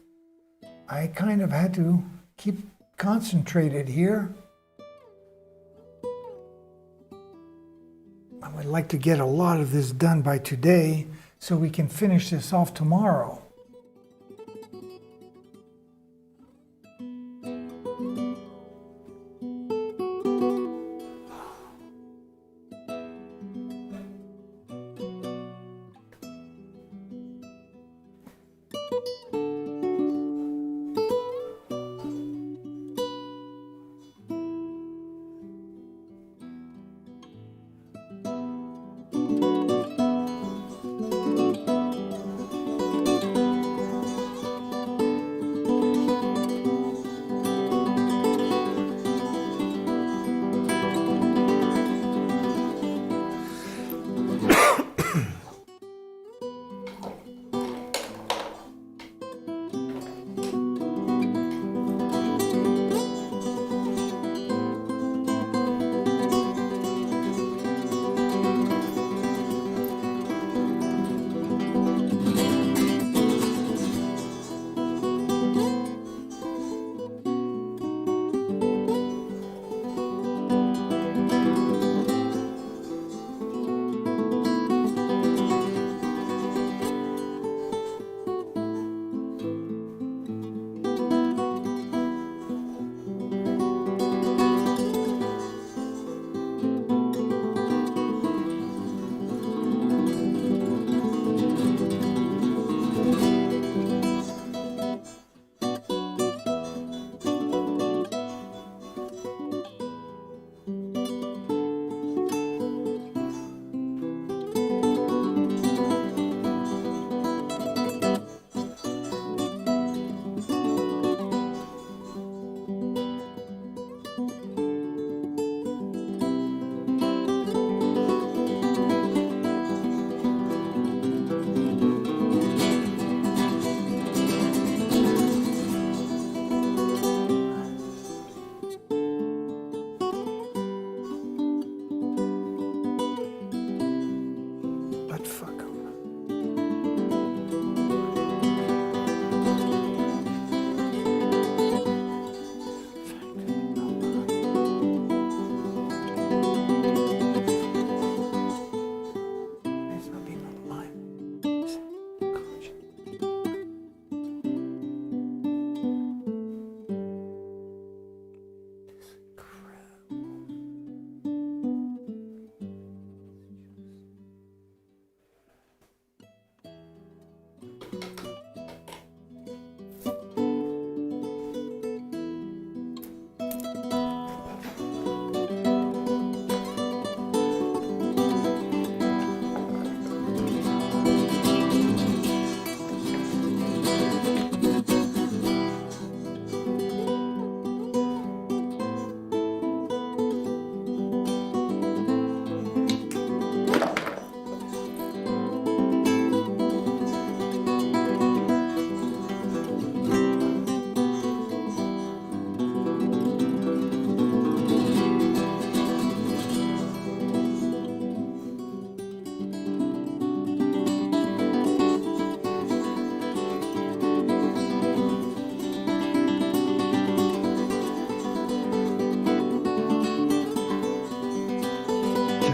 I kind of had to keep concentrated here. I would like to get a lot of this done by today so we can finish this off tomorrow.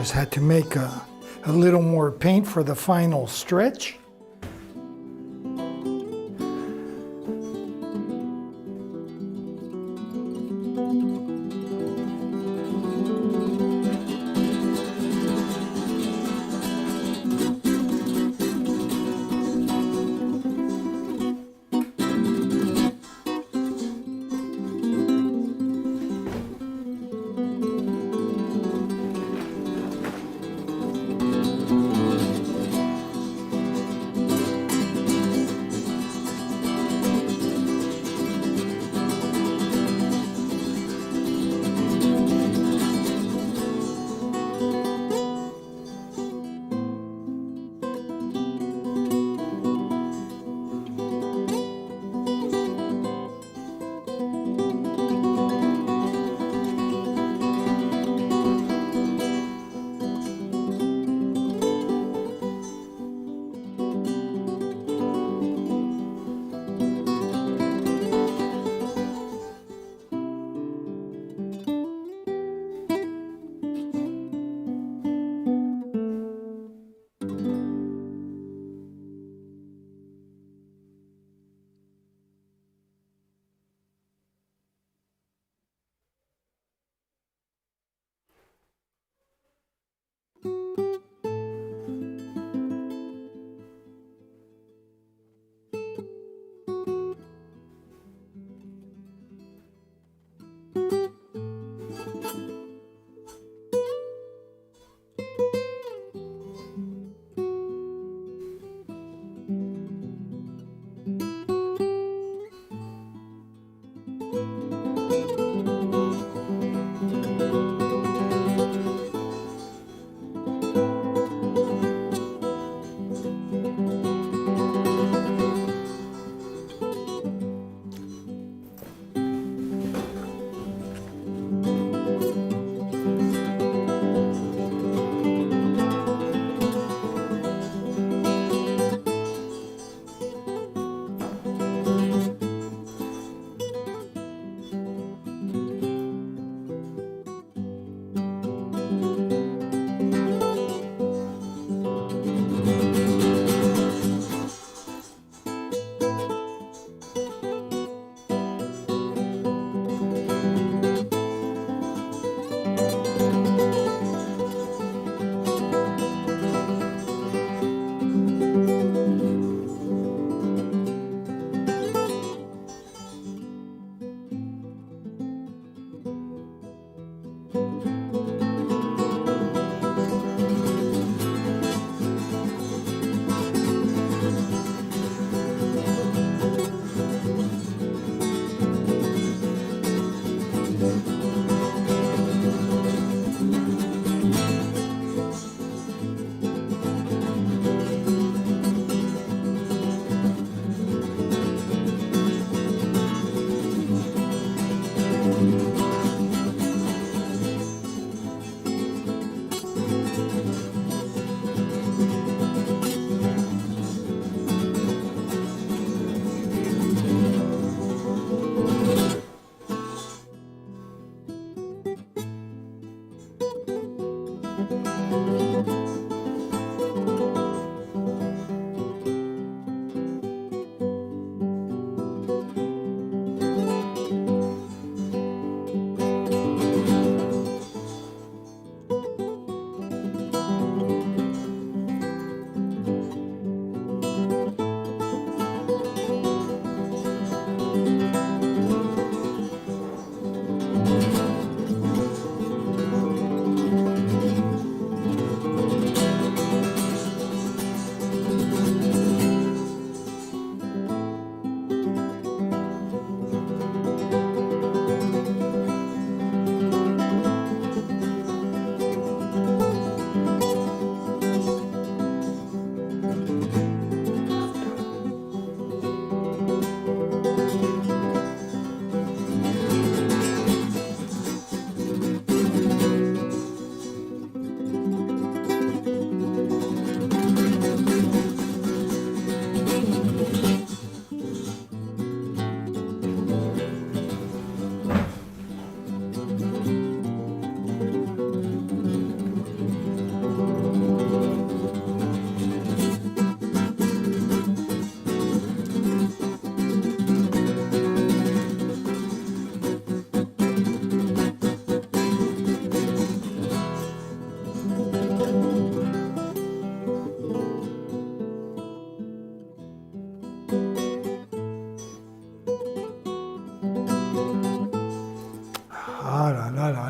Just had to make a little more paint for the final stretch.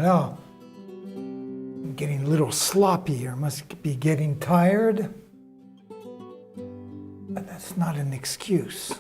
know. I'm getting a little sloppy here. Must be getting tired. But that's not an excuse.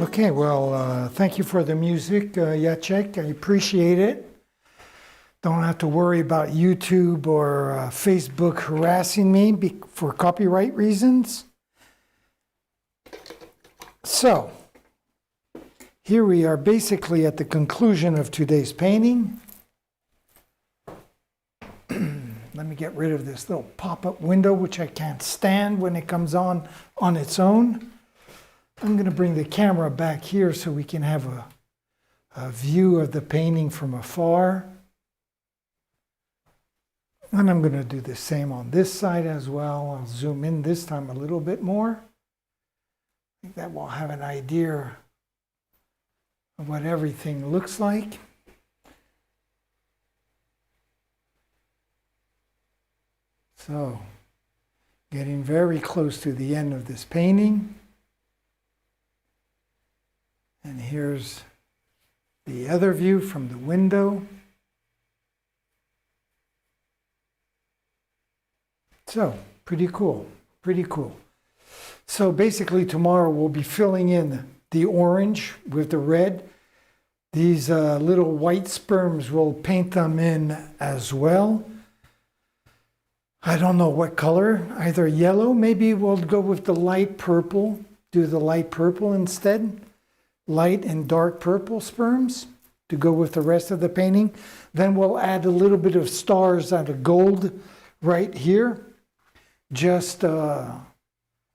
Okay, well, thank you for the music, Jacek. I appreciate it. Don't have to worry about YouTube or Facebook harassing me for copyright reasons. So, here we are basically at the conclusion of today's painting. Let me get rid of this little pop-up window, which I can't stand when it comes on its own. I'm going to bring the camera back here so we can have a view of the painting from afar. And I'm going to do the same on this side as well. I'll zoom in this time a little bit more. I think that will have an idea of what everything looks like. So, getting very close to the end of this painting. And here's the other view from the window. So, pretty cool, pretty cool. So basically tomorrow we'll be filling in the orange with the red. These little white sperms, we'll paint them in as well. I don't know what color, either yellow, maybe we'll go with the light purple, do the light purple instead. Light and dark purple sperms to go with the rest of the painting. Then we'll add a little bit of stars out of gold right here, just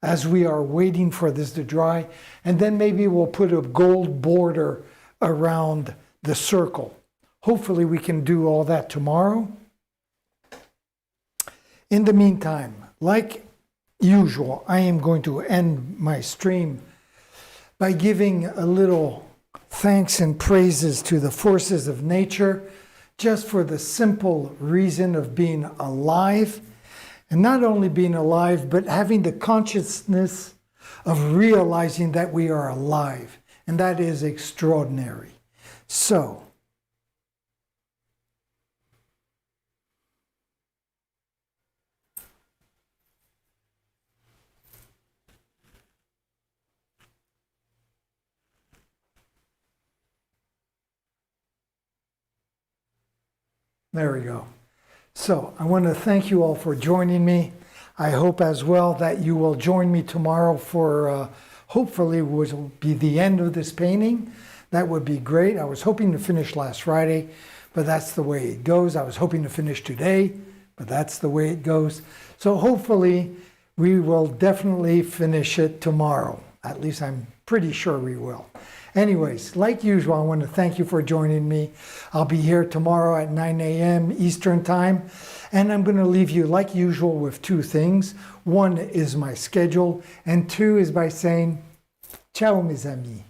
as we are waiting for this to dry. And then maybe we'll put a gold border around the circle. Hopefully we can do all that tomorrow. In the meantime, like usual, I am going to end my stream by giving a little thanks and praises to the forces of nature, just for the simple reason of being alive. And not only being alive, but having the consciousness of realizing that we are alive. And that is extraordinary. So, there we go. So I want to thank you all for joining me. I hope as well that you will join me tomorrow for hopefully will be the end of this painting. That would be great. I was hoping to finish last Friday, but that's the way it goes. I was hoping to finish today, but that's the way it goes. So hopefully we will definitely finish it tomorrow. At least I'm pretty sure we will. Anyways, like usual, I want to thank you for joining me. I'll be here tomorrow at 9 a.m. Eastern Time, and I'm going to leave you, like usual, with two things. One is my schedule, and two is by saying, ciao, mes amis.